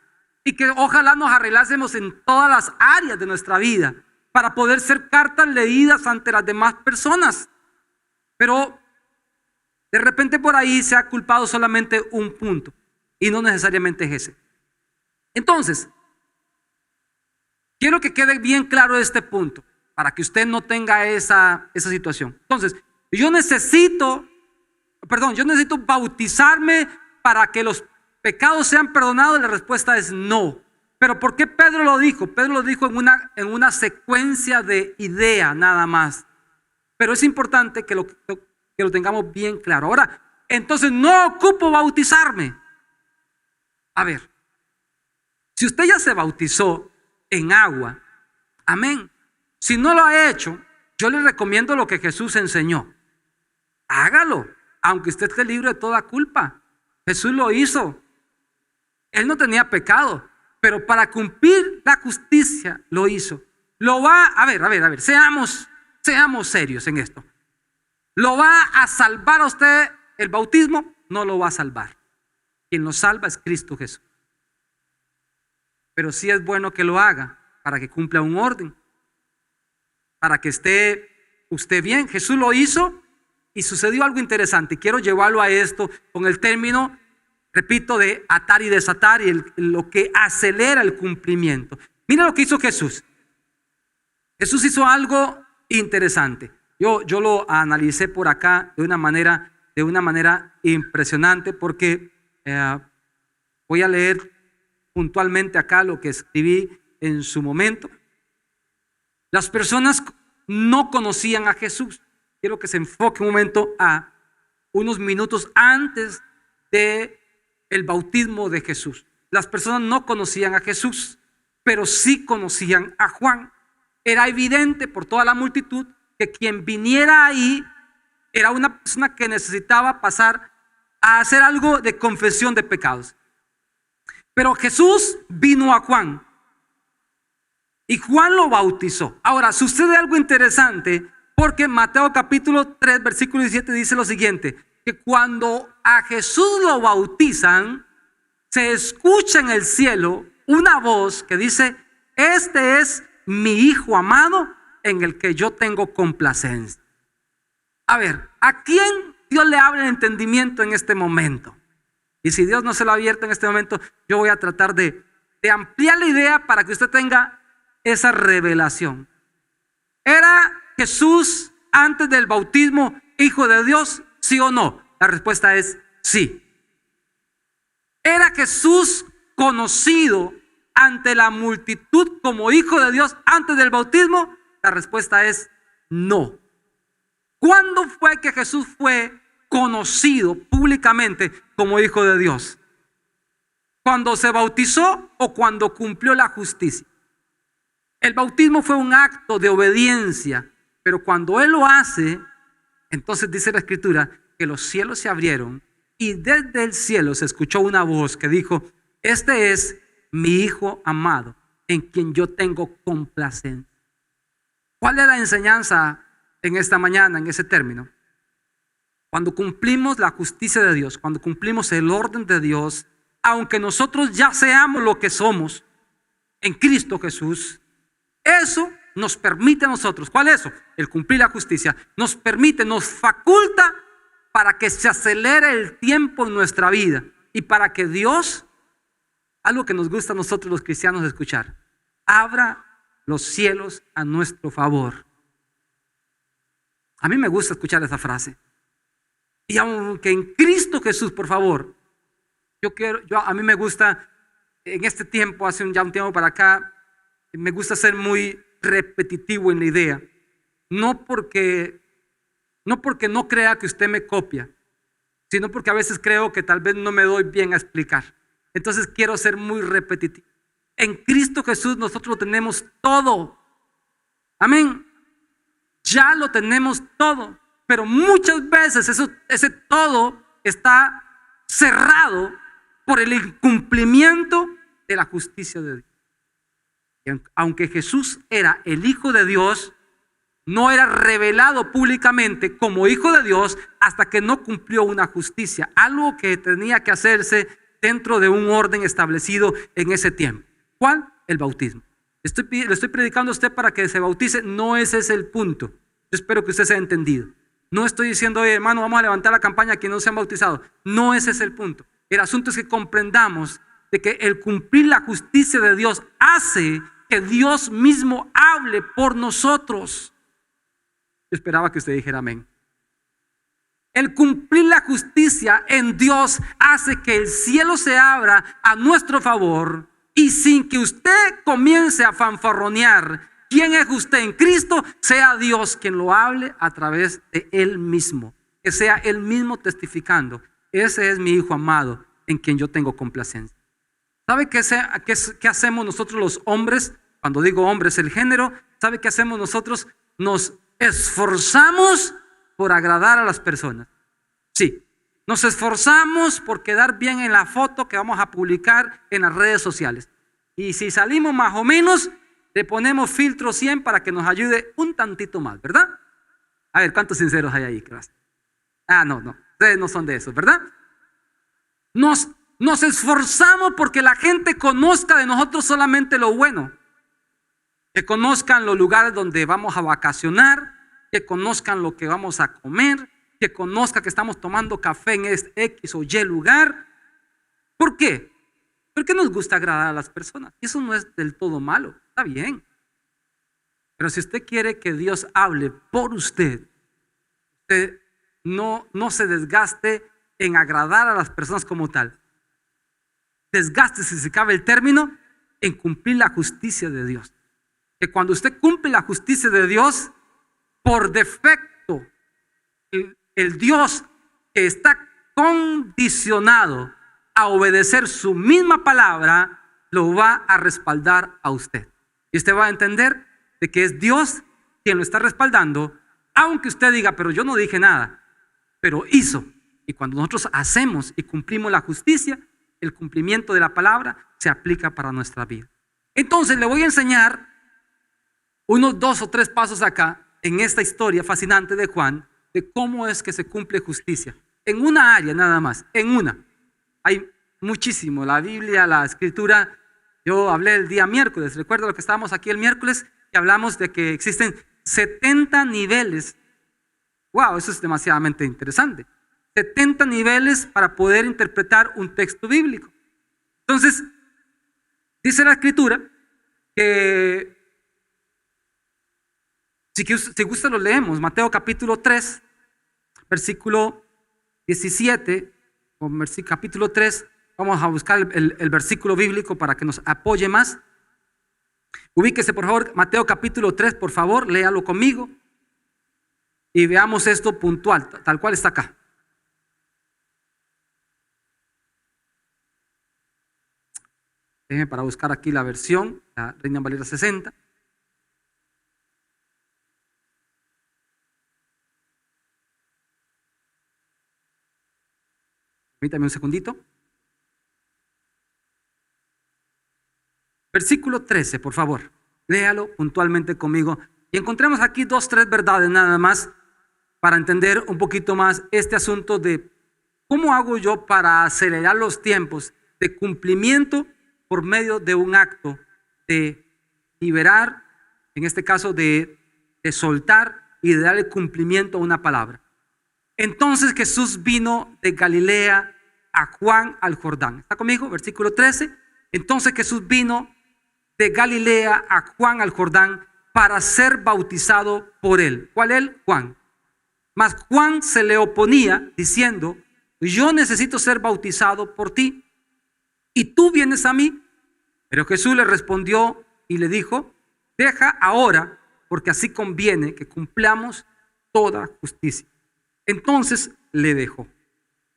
y que ojalá nos arreglásemos en todas las áreas de nuestra vida para poder ser cartas leídas ante las demás personas. Pero de repente por ahí se ha culpado solamente un punto y no necesariamente es ese. Entonces, quiero que quede bien claro este punto para que usted no tenga esa situación. Entonces, yo necesito bautizarme para que los pecados sean perdonados. La respuesta es no. Pero ¿por qué Pedro lo dijo? Pedro lo dijo en una secuencia de idea nada más. Pero es importante que lo tengamos bien claro. Ahora, entonces no ocupo bautizarme. A ver, si usted ya se bautizó en agua, amén. Si no lo ha hecho, Yo le recomiendo lo que Jesús enseñó. Hágalo, aunque usted esté libre de toda culpa. Jesús lo hizo. Él no tenía pecado, pero para cumplir la justicia lo hizo. Lo va, a ver, seamos serios en esto. ¿Lo va a salvar a usted el bautismo? No lo va a salvar. Quien lo salva es Cristo Jesús. Pero sí es bueno que lo haga para que cumpla un orden, para que esté usted bien. Jesús lo hizo y sucedió algo interesante. Quiero llevarlo a esto con el término, repito, de atar y desatar y lo que acelera el cumplimiento. Mira lo que hizo Jesús. Jesús hizo algo interesante. Yo lo analicé por acá de una manera impresionante porque voy a leer puntualmente acá lo que escribí en su momento. Las personas no conocían a Jesús. Quiero que se enfoque un momento a unos minutos antes de el bautismo de Jesús. Las personas no conocían a Jesús, pero sí conocían a Juan. Era evidente por toda la multitud que quien viniera ahí era una persona que necesitaba pasar a hacer algo de confesión de pecados. Pero Jesús vino a Juan y Juan lo bautizó. Ahora, sucede algo interesante porque Mateo capítulo 3, versículo 17 dice lo siguiente, que cuando a Jesús lo bautizan, se escucha en el cielo una voz que dice: este es mi Hijo amado en el que yo tengo complacencia. A ver, ¿a quién Dios le abre el entendimiento en este momento? Y si Dios no se lo ha abierto en este momento, yo voy a tratar de ampliar la idea para que usted tenga esa revelación. ¿Era Jesús antes del bautismo Hijo de Dios? ¿Sí o no? La respuesta es sí. ¿Era Jesús conocido ante la multitud como Hijo de Dios antes del bautismo? La respuesta es no. ¿Cuándo fue que Jesús fue conocido públicamente como Hijo de Dios? ¿Cuando se bautizó o cuando cumplió la justicia? El bautismo fue un acto de obediencia, pero cuando Él lo hace, entonces dice la Escritura que los cielos se abrieron y desde el cielo se escuchó una voz que dijo: este es mi Hijo amado en quien yo tengo complacencia. ¿Cuál es la enseñanza en esta mañana, en ese término? Cuando cumplimos la justicia de Dios, cuando cumplimos el orden de Dios, aunque nosotros ya seamos lo que somos en Cristo Jesús, eso nos permite a nosotros, ¿cuál es eso? El cumplir la justicia, nos permite, nos faculta para que se acelere el tiempo en nuestra vida y para que Dios, algo que nos gusta a nosotros los cristianos escuchar, abra los cielos a nuestro favor. A mí me gusta escuchar esa frase. Y aunque en Cristo Jesús, por favor, a mí me gusta, en este tiempo, ya un tiempo para acá, me gusta ser muy repetitivo en la idea. No porque no crea que usted me copia, sino porque a veces creo que tal vez no me doy bien a explicar. Entonces quiero ser muy repetitivo. En Cristo Jesús nosotros lo tenemos todo. Amén. Ya lo tenemos todo. Pero muchas veces ese todo está cerrado por el incumplimiento de la justicia de Dios. Y aunque Jesús era el Hijo de Dios, no era revelado públicamente como Hijo de Dios hasta que no cumplió una justicia, algo que tenía que hacerse dentro de un orden establecido en ese tiempo. ¿Cuál? El bautismo. Le estoy predicando a usted para que se bautice, no ese es el punto. Yo espero que usted sea entendido. No estoy diciendo: oye, hermano, vamos a levantar la campaña a quienes no se han bautizado. No ese es el punto. El asunto es que comprendamos de que el cumplir la justicia de Dios hace que Dios mismo hable por nosotros. Yo esperaba que usted dijera amén. El cumplir la justicia en Dios hace que el cielo se abra a nuestro favor y sin que usted comience a fanfarronear quién es usted en Cristo, sea Dios quien lo hable a través de Él mismo. Que sea Él mismo testificando: ese es mi Hijo amado en quien yo tengo complacencia. ¿Sabe qué hacemos nosotros los hombres? Cuando digo hombres, el género. ¿Sabe qué hacemos nosotros? Nos esforzamos por agradar a las personas. Sí, nos esforzamos por quedar bien en la foto que vamos a publicar en las redes sociales. Y si salimos más o menos, le ponemos filtro 100 para que nos ayude un tantito más, ¿verdad? A ver, ¿cuántos sinceros hay ahí? No, ustedes no son de esos, ¿verdad? Nos esforzamos porque la gente conozca de nosotros solamente lo bueno. Que conozcan los lugares donde vamos a vacacionar, que conozcan lo que vamos a comer, que conozcan que estamos tomando café en este X o Y lugar. ¿Por qué? Porque nos gusta agradar a las personas. Y eso no es del todo malo, está bien. Pero si usted quiere que Dios hable por usted, usted no se desgaste en agradar a las personas como tal. Desgaste, si se cabe el término, en cumplir la justicia de Dios. Que cuando usted cumple la justicia de Dios, por defecto, el Dios que está condicionado a obedecer su misma palabra, lo va a respaldar a usted. Y usted va a entender de que es Dios quien lo está respaldando, aunque usted diga, pero yo no dije nada, pero hizo. Y cuando nosotros hacemos y cumplimos la justicia, el cumplimiento de la palabra se aplica para nuestra vida. Entonces le voy a enseñar unos 2 o 3 pasos acá en esta historia fascinante de Juan, de cómo es que se cumple justicia. En una área nada más, en una. Hay muchísimo, la Biblia, la Escritura. Yo hablé el día miércoles, recuerdo lo que estábamos aquí el miércoles y hablamos de que existen 70 niveles. Wow, eso es demasiadamente interesante. 70 niveles para poder interpretar un texto bíblico. Entonces, dice la Escritura que, si gusta lo leemos, Mateo capítulo 3, versículo 17, o capítulo 3, vamos a buscar el versículo bíblico para que nos apoye más. Ubíquese por favor, Mateo capítulo 3, por favor, léalo conmigo y veamos esto puntual, tal cual está acá. Déjenme para buscar aquí la versión, la Reina Valera 60. Permítame un segundito. Versículo 13, por favor. Léalo puntualmente conmigo. Y encontremos aquí 2 o 3 verdades nada más para entender un poquito más este asunto de cómo hago yo para acelerar los tiempos de cumplimiento por medio de un acto de liberar, en este caso de soltar y de darle cumplimiento a una palabra. Entonces Jesús vino de Galilea a Juan al Jordán. ¿Está conmigo? Versículo 13. Entonces Jesús vino de Galilea a Juan al Jordán para ser bautizado por él. ¿Cuál él? Juan. Mas Juan se le oponía diciendo, yo necesito ser bautizado por ti y tú vienes a mí. Pero Jesús le respondió y le dijo, deja ahora, porque así conviene que cumplamos toda justicia. Entonces le dejó.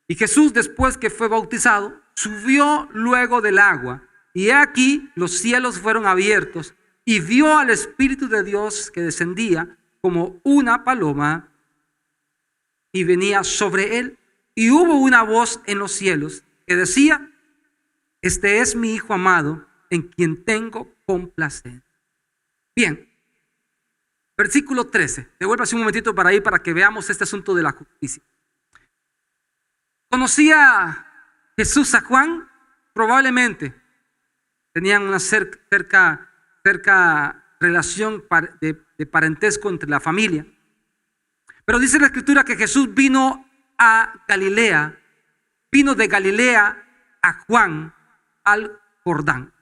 Y Jesús, después que fue bautizado, subió luego del agua, y he aquí los cielos fueron abiertos, y vio al Espíritu de Dios que descendía como una paloma y venía sobre él. Y hubo una voz en los cielos que decía, este es mi Hijo amado, en quien tengo complacencia. Bien, versículo 13. Devuélvase un momentito para ahí para que veamos este asunto de la justicia. ¿Conocía Jesús a Juan? Probablemente. Tenían una cerca relación de parentesco entre la familia. Pero dice la Escritura que Jesús vino a Galilea, vino de Galilea a Juan al Jordán.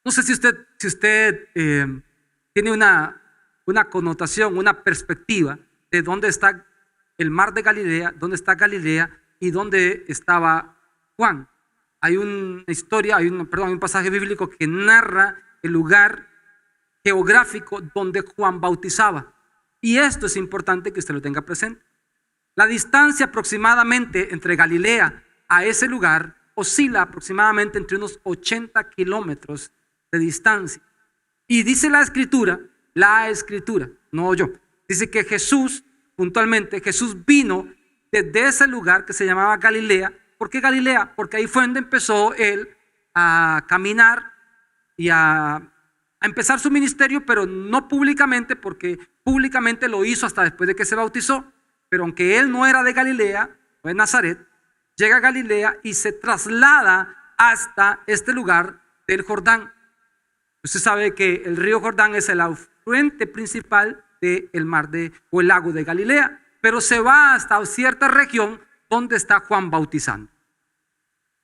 No sé si usted tiene una connotación, una perspectiva de dónde está el mar de Galilea, dónde está Galilea y dónde estaba Juan. Hay una historia, hay un pasaje bíblico que narra el lugar geográfico donde Juan bautizaba. Y esto es importante que usted lo tenga presente. La distancia aproximadamente entre Galilea a ese lugar oscila aproximadamente entre unos 80 kilómetros de distancia. Y dice la escritura, no yo, Dice que Jesús, puntualmente, Jesús vino desde ese lugar que se llamaba Galilea. ¿Por qué Galilea? Porque ahí fue donde empezó él a caminar y a empezar su ministerio, pero no públicamente, porque públicamente lo hizo hasta después de que se bautizó. Pero aunque él no era de Galilea, o de Nazaret, llega a Galilea y se traslada hasta este lugar del Jordán. Usted sabe que el río Jordán es el afluente principal del mar o el lago de Galilea, pero se va hasta cierta región donde está Juan bautizando.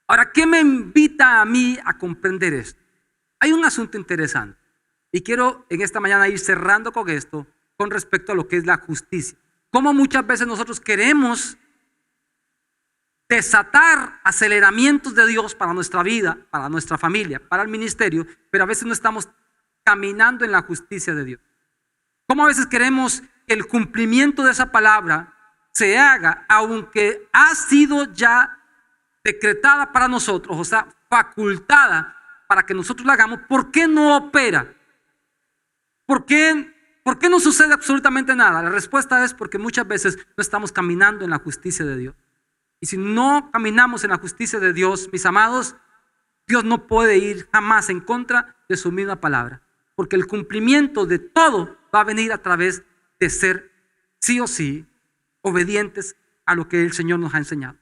Ahora, ¿qué me invita a mí a comprender esto? Hay un asunto interesante y quiero en esta mañana ir cerrando con esto con respecto a lo que es la justicia. Cómo muchas veces nosotros queremos desatar aceleramientos de Dios para nuestra vida, para nuestra familia, para el ministerio, pero a veces no estamos caminando en la justicia de Dios. Cómo a veces queremos que el cumplimiento de esa palabra se haga, aunque ha sido ya decretada para nosotros, o sea, facultada para que nosotros la hagamos. ¿Por qué no opera? ¿Por qué no sucede absolutamente nada? La respuesta es porque muchas veces no estamos caminando en la justicia de Dios. Y si no caminamos en la justicia de Dios, mis amados, Dios no puede ir jamás en contra de su misma palabra, porque el cumplimiento de todo va a venir a través de ser sí o sí obedientes a lo que el Señor nos ha enseñado.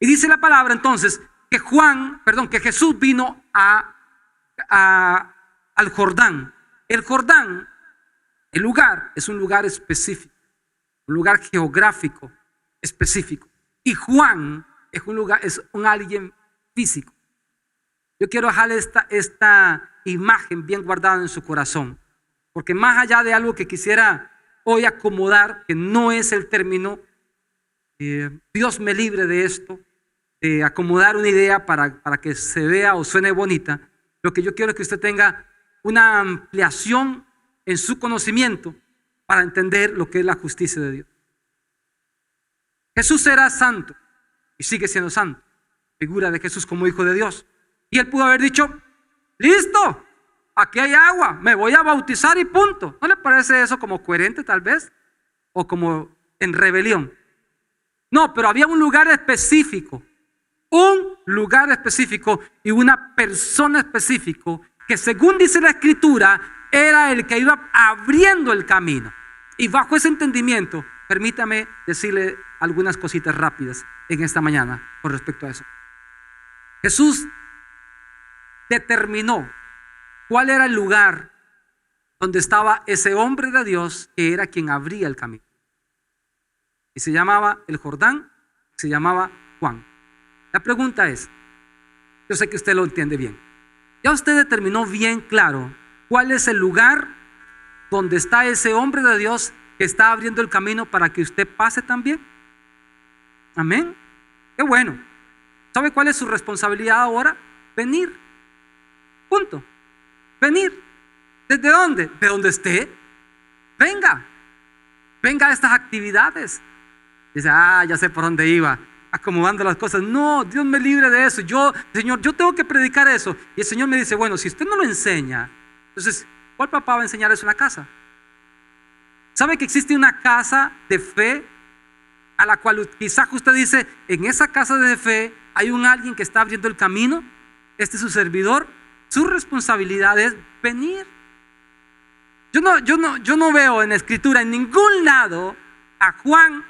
Y dice la palabra entonces que Jesús vino al Jordán. El Jordán, el lugar, es un lugar específico, un lugar geográfico específico. Y Juan es un alguien físico. Yo quiero dejarle esta imagen bien guardada en su corazón, porque más allá de algo que quisiera hoy acomodar, que no es el término, Dios me libre de esto, de acomodar una idea para que se vea o suene bonita. Lo que yo quiero es que usted tenga una ampliación en su conocimiento para entender lo que es la justicia de Dios. Jesús era santo y sigue siendo santo, figura de Jesús como hijo de Dios. Y él pudo haber dicho, listo, aquí hay agua, me voy a bautizar y punto. ¿No le parece eso como coherente tal vez? O como en rebelión. No, pero había un lugar específico y una persona específica que, según dice la Escritura, era el que iba abriendo el camino. Y bajo ese entendimiento, permítame decirle algunas cositas rápidas en esta mañana con respecto a eso. Jesús determinó cuál era el lugar donde estaba ese hombre de Dios que era quien abría el camino. Y se llamaba el Jordán, se llamaba Juan. La pregunta es, yo sé que usted lo entiende bien. ¿Ya usted determinó bien claro cuál es el lugar donde está ese hombre de Dios que está abriendo el camino para que usted pase también? Amén. Qué bueno. ¿Sabe cuál es su responsabilidad ahora? Venir. Punto. Venir. ¿Desde dónde? De donde esté. Venga. Venga a estas actividades. Dice, ya sé por dónde iba, acomodando las cosas. No, Dios me libre de eso. Señor, yo tengo que predicar eso. Y el Señor me dice, bueno, si usted no lo enseña, entonces, ¿cuál papá va a enseñar eso en la casa? ¿Sabe que existe una casa de fe a la cual quizás usted dice, en esa casa de fe hay alguien que está abriendo el camino? Este es su servidor. Su responsabilidad es venir. Yo no veo en la Escritura en ningún lado a Juan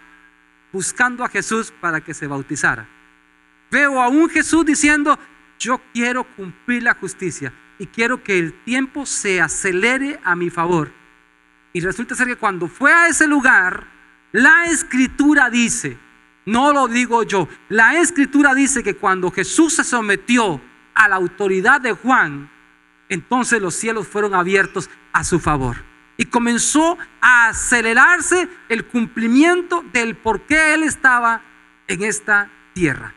buscando a Jesús para que se bautizara. Veo a un Jesús diciendo, yo quiero cumplir la justicia y quiero que el tiempo se acelere a mi favor. Y resulta ser que cuando fue a ese lugar, la Escritura dice, no lo digo yo, la Escritura dice que cuando Jesús se sometió a la autoridad de Juan, entonces los cielos fueron abiertos a su favor. Y comenzó a acelerarse el cumplimiento del por qué él estaba en esta tierra.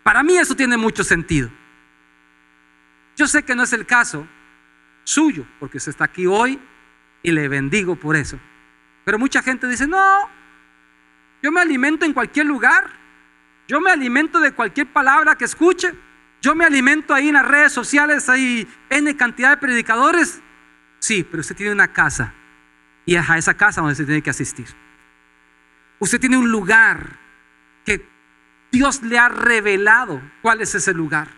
Para mí eso tiene mucho sentido. Yo sé que no es el caso suyo, porque usted está aquí hoy y le bendigo por eso. Pero mucha gente dice, no, yo me alimento en cualquier lugar. Yo me alimento de cualquier palabra que escuche. Yo me alimento ahí en las redes sociales, hay N cantidad de predicadores. Sí, pero usted tiene una casa y es a esa casa donde se tiene que asistir. Usted tiene un lugar que Dios le ha revelado cuál es ese lugar.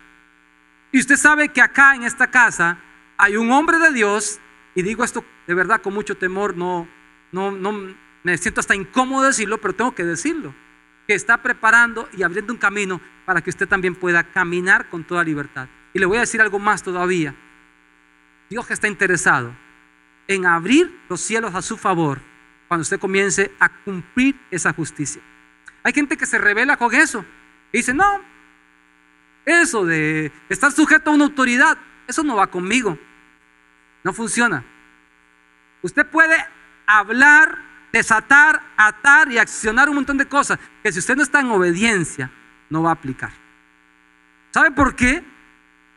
Y usted sabe que acá en esta casa hay un hombre de Dios, y digo esto de verdad con mucho temor, no me siento hasta incómodo decirlo, pero tengo que decirlo, que está preparando y abriendo un camino para que usted también pueda caminar con toda libertad. Y le voy a decir algo más todavía. Dios está interesado en abrir los cielos a su favor cuando usted comience a cumplir esa justicia. Hay gente que se rebela con eso y dice, no, eso de estar sujeto a una autoridad, eso no va conmigo. No funciona. Usted puede hablar, desatar, atar y accionar un montón de cosas que si usted no está en obediencia, no va a aplicar. ¿Sabe por qué?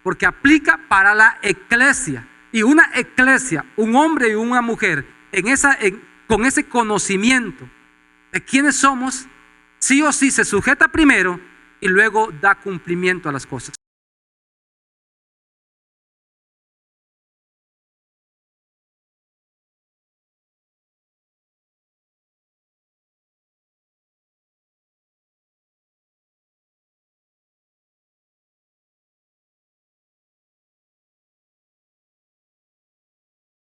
Porque aplica para la eclesia. Y una eclesia, un hombre y una mujer, con ese conocimiento de quiénes somos, sí o sí se sujeta primero y luego da cumplimiento a las cosas.